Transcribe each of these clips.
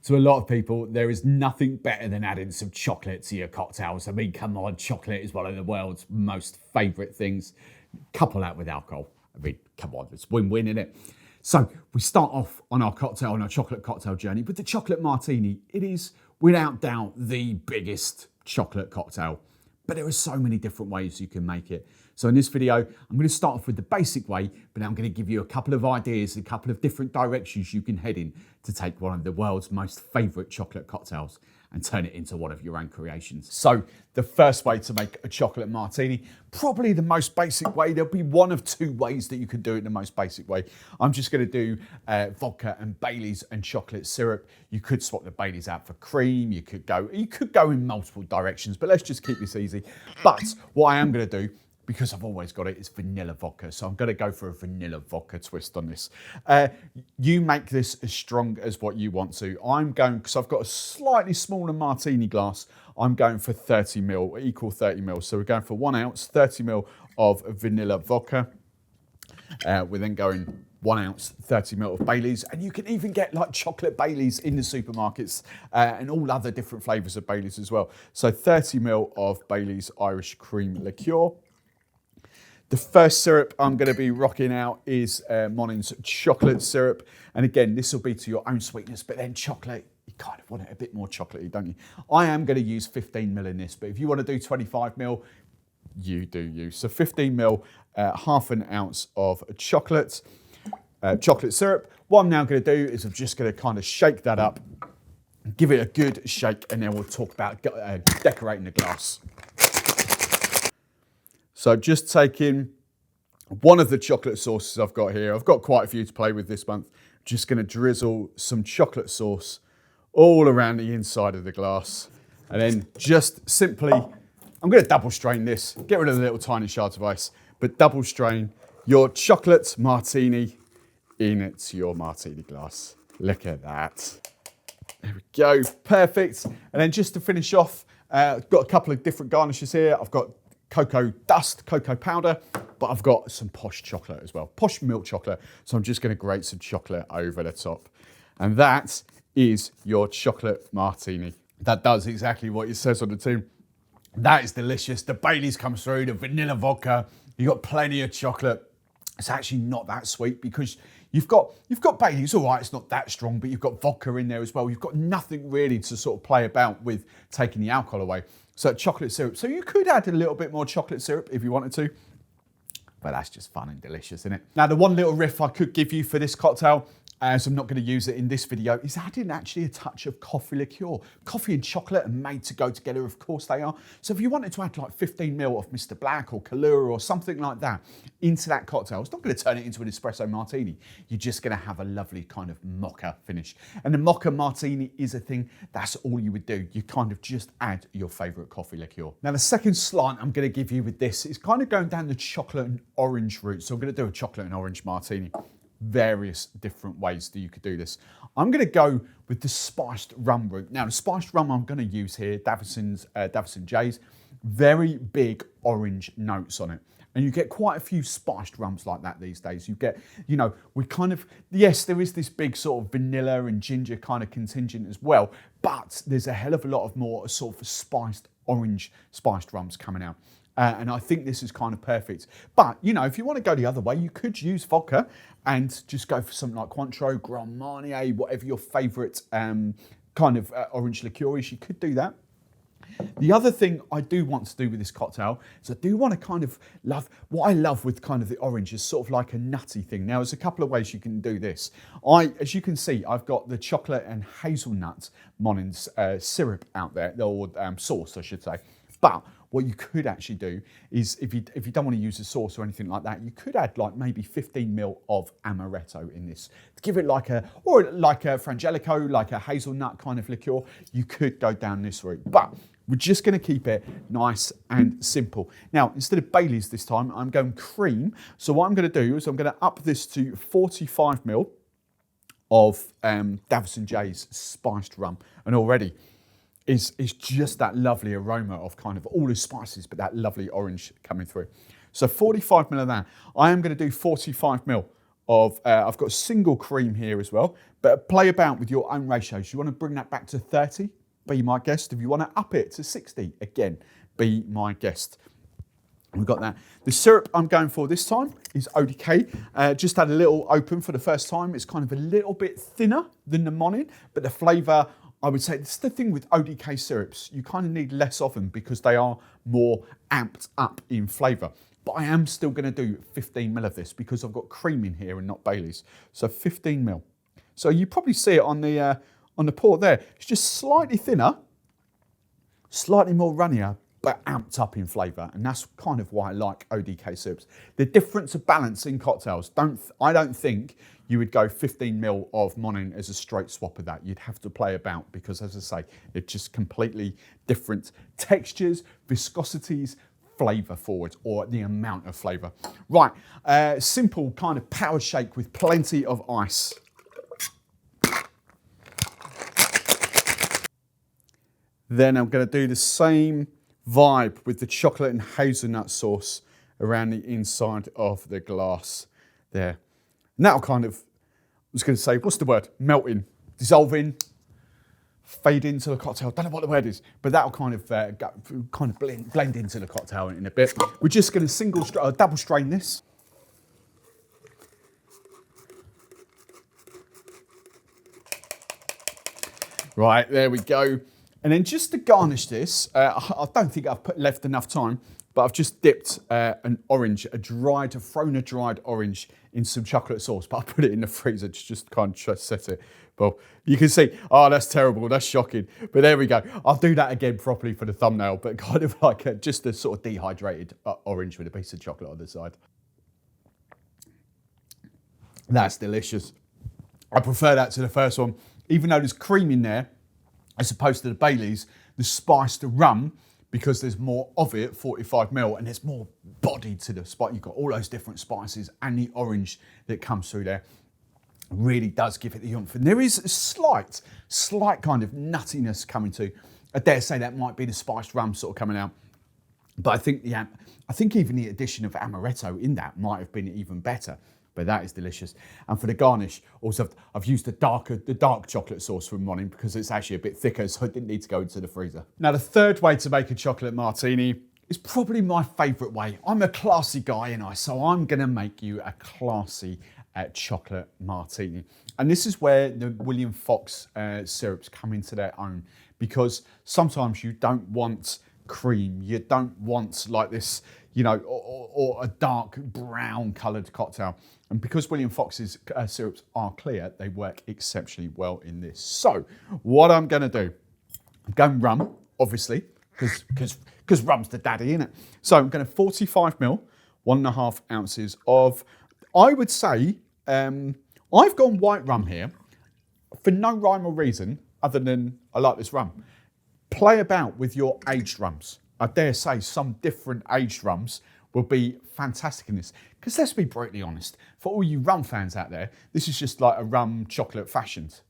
To a lot of people, there is nothing better than adding some chocolate to your cocktails. I mean, come on, chocolate is one of the world's most favourite things. Couple that with alcohol. I mean, come on, it's win-win, isn't it? So we start off on our chocolate cocktail journey with the chocolate martini. It is, without doubt, the biggest chocolate cocktail. But there are so many different ways you can make it. So in this video, I'm going to start off with the basic way, but I'm going to give you a couple of ideas, a couple of different directions you can head in to take one of the world's most favourite chocolate cocktails and turn it into one of your own creations. So the first way to make a chocolate martini, probably the most basic way. There'll be one of two ways that you can do it the most basic way. I'm just going to do vodka and Baileys and chocolate syrup. You could swap the Baileys out for cream. You could go in multiple directions, but let's just keep this easy. But what I am going to do, because I've always got it, is vanilla vodka. So I'm going to go for a vanilla vodka twist on this. You make this as strong as what you want to. I'm going, because I've got a slightly smaller martini glass, I'm going for 30 ml, equal 30 ml. So we're going for 1 ounce, 30 ml of vanilla vodka. We're then going 1 ounce, 30 ml of Baileys. And you can even get like chocolate Baileys in the supermarkets and all other different flavours of Baileys as well. So 30 ml of Baileys Irish cream liqueur. The first syrup I'm going to be rocking out is Monin's chocolate syrup. And again, this will be to your own sweetness, but then chocolate, you kind of want it a bit more chocolatey, don't you? I am going to use 15 ml in this, but if you want to do 25 ml, you do you. So 15 ml, half an ounce of chocolate syrup. What I'm now going to do is I'm just going to kind of shake that up, give it a good shake, and then we'll talk about decorating the glass. So just taking one of the chocolate sauces I've got here. I've got quite a few to play with this month. Just going to drizzle some chocolate sauce all around the inside of the glass. And then just simply, I'm going to double strain this. Get rid of the little tiny shards of ice. But double strain your chocolate martini into your martini glass. Look at that. There we go. Perfect. And then just to finish off, I've got a couple of different garnishes here. I've got cocoa dust, cocoa powder, but I've got some posh chocolate as well, posh milk chocolate. So I'm just going to grate some chocolate over the top. And that is your chocolate martini. That does exactly what it says on the tin. That is delicious. The Baileys comes through, the vanilla vodka. You've got plenty of chocolate. It's actually not that sweet because you've got Baileys, all right, it's not that strong, but you've got vodka in there as well. You've got nothing really to sort of play about with taking the alcohol away. So chocolate syrup. So you could add a little bit more chocolate syrup if you wanted to, but that's just fun and delicious, isn't it? Now, the one little riff I could give you for this cocktail, as I'm not going to use it in this video, is adding actually a touch of coffee liqueur. Coffee and chocolate are made to go together, of course they are. So if you wanted to add like 15 ml of Mr. Black or Kahlua or something like that into that cocktail, it's not going to turn it into an espresso martini. You're just going to have a lovely kind of mocha finish. And the mocha martini is a thing, that's all you would do. You kind of just add your favourite coffee liqueur. Now, the second slant I'm going to give you with this is kind of going down the chocolate and orange route. So I'm going to do a chocolate and orange martini. Various different ways that you could do this. I'm going to go with the spiced rum route. Now, the spiced rum I'm going to use here, Davison J's, very big orange notes on it. And you get quite a few spiced rums like that these days. You get, you know, we kind of, yes, there is this big sort of vanilla and ginger kind of contingent as well, but there's a hell of a lot of more sort of spiced orange spiced rums coming out. And I think this is kind of perfect. But, you know, if you want to go the other way, you could use vodka and just go for something like Cointreau, Grand Marnier, whatever your favourite kind of orange liqueur is, you could do that. The other thing I do want to do with this cocktail is I do want to kind of what I love with kind of the orange is sort of like a nutty thing. Now, there's a couple of ways you can do this. As you can see, I've got the chocolate and hazelnut Monin's syrup out there, or sauce, I should say. But what you could actually do is, if you don't want to use a sauce or anything like that, you could add like maybe 15 ml of amaretto in this to give it like a frangelico, like a hazelnut kind of liqueur. You could go down this route, but we're just going to keep it nice and simple. Now, instead of Baileys this time, I'm going cream. So what I'm going to do is I'm going to up this to 45 ml of Davison J's spiced rum, and already is just that lovely aroma of kind of all the spices, but that lovely orange coming through. So 45 ml of that. I am going to do 45 ml of, I've got single cream here as well, but play about with your own ratios. You want to bring that back to 30, be my guest. If you want to up it to 60, again, be my guest. We've got that. The syrup I'm going for this time is ODK. Just had a little open for the first time. It's kind of a little bit thinner than the Monin, but the flavour, I would say, this is the thing with ODK syrups. You kind of need less of them because they are more amped up in flavour. But I am still going to do 15 ml of this because I've got cream in here and not Bailey's. So 15 ml. So you probably see it on the pour there. It's just slightly thinner, slightly more runnier, but amped up in flavour, and that's kind of why I like ODK syrups. The difference of balance in cocktails, I don't think you would go 15 ml of Monin as a straight swap of that. You'd have to play about because, as I say, they're just completely different textures, viscosities, flavour forward, or the amount of flavour. Right, simple kind of power shake with plenty of ice. Then I'm going to do the same vibe with the chocolate and hazelnut sauce around the inside of the glass there. And that'll kind of, I was going to say, what's the word? Melting, dissolving, fade into the cocktail. Don't know what the word is, but that'll kind of blend into the cocktail in a bit. We're just going to double strain this. Right, there we go. And then just to garnish this, I don't think I've left enough time, but I've just dipped an orange, thrown a dried orange in some chocolate sauce, but I put it in the freezer to just kind of set it. Well, you can see, oh, that's terrible, that's shocking. But there we go. I'll do that again properly for the thumbnail, but kind of like just a sort of dehydrated orange with a piece of chocolate on the side. That's delicious. I prefer that to the first one. Even though there's cream in there, as opposed to the Bailey's, the spice, the rum, because there's more of it, 45 ml, and there's more body to the spice. You've got all those different spices and the orange that comes through there. Really does give it the oomph. And there is a slight kind of nuttiness coming to. I dare say that might be the spiced rum sort of coming out. But I think even the addition of amaretto in that might have been even better. But that is delicious. And for the garnish, also I've used the dark chocolate sauce from Monin because it's actually a bit thicker, so I didn't need to go into the freezer. Now the third way to make a chocolate martini is probably my favourite way. I'm a classy guy, so I'm gonna make you a classy chocolate martini. And this is where the William Fox syrups come into their own, because sometimes you don't want cream, you don't want like this, or a dark brown coloured cocktail. And because William Fox's syrups are clear, they work exceptionally well in this. So what I'm going to do, I'm going rum, obviously, because rum's the daddy, innit? So I'm going to 45 ml, 1.5 ounces of, I would say, I've gone white rum here for no rhyme or reason other than I like this rum. Play about with your aged rums. I dare say some different aged rums will be fantastic in this. Because let's be brutally honest, for all you rum fans out there, this is just like a rum chocolate fashioned.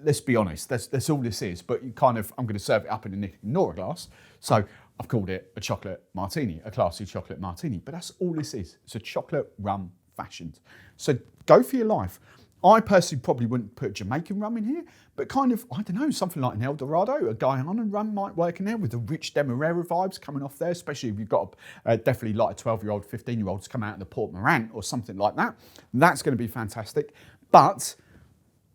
Let's be honest, that's all this is. But I'm going to serve it up in a Nick and Nora glass. So I've called it a chocolate martini, a classy chocolate martini. But that's all this is. It's a chocolate rum fashioned. So go for your life. I personally probably wouldn't put Jamaican rum in here, but kind of, I don't know, something like an El Dorado, a Guyana rum might work in there with the rich Demerara vibes coming off there, especially if you've got definitely like a 12-year-old, 15-year-olds come out of the Port Morant or something like that. That's going to be fantastic. But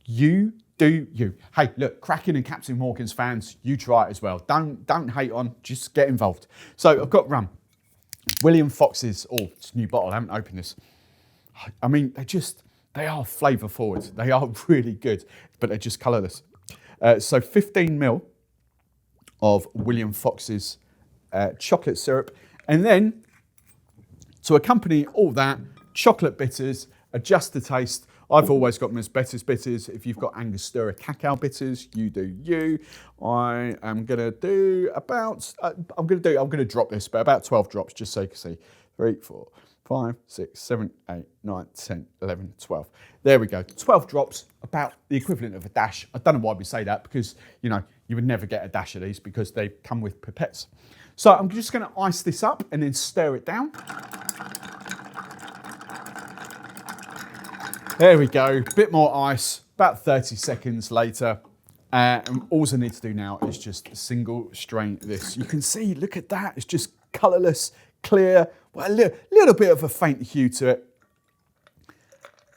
you do you. Hey, look, Kraken and Captain Morgan's fans, you try it as well. Don't hate on, just get involved. So I've got rum. William Fox's, it's a new bottle, I haven't opened this. I mean, they are flavour forward. They are really good, but they're just colourless. So 15 ml of William Fox's chocolate syrup. And then to accompany all that, chocolate bitters, adjust the taste. I've always got Miss Betty's bitters. If you've got Angostura cacao bitters, you do you. I am gonna do about, I'm gonna drop this, but about 12 drops, just so you can see. 3, 4, 5, 6, 7, 8, 9, 10, 11, 12. There we go. 12 drops, about the equivalent of a dash. I don't know why we say that because, you would never get a dash of these because they come with pipettes. So I'm just going to ice this up and then stir it down. There we go, bit more ice, about 30 seconds later. And all I need to do now is just single strain this. You can see, look at that, it's just colourless, clear, well, a little bit of a faint hue to it.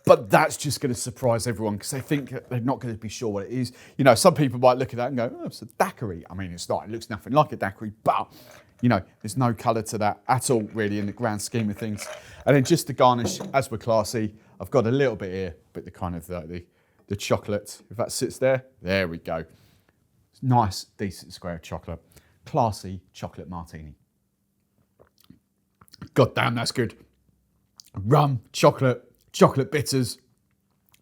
But that's just going to surprise everyone because they think they're not going to be sure what it is. You know, some people might look at that and go, oh, it's a daiquiri. I mean, it's not, it looks nothing like a daiquiri, but, you know, there's no colour to that at all, really, in the grand scheme of things. And then just to garnish, as we're classy, I've got a little bit here, but the kind of the chocolate, if that sits there we go. Nice, decent square of chocolate. Classy chocolate martini. God damn, that's good. Rum, chocolate bitters.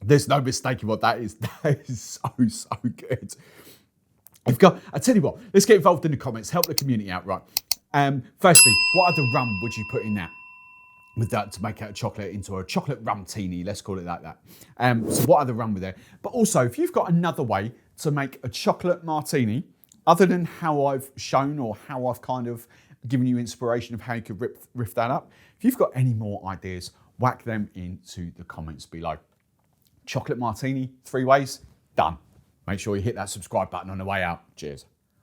There's no mistaking what that is. That is so good. I tell you what, let's get involved in the comments, help the community out, right? Firstly, what other rum would you put in that? With that to make out a chocolate into a chocolate rum-tini, let's call it like that. So what other rum with there? But also, if you've got another way to make a chocolate martini, other than how I've shown or how I've kind of given you inspiration of how you could riff that up, if you've got any more ideas, whack them into the comments below. Chocolate martini, 3 ways, done. Make sure you hit that subscribe button on the way out. Cheers.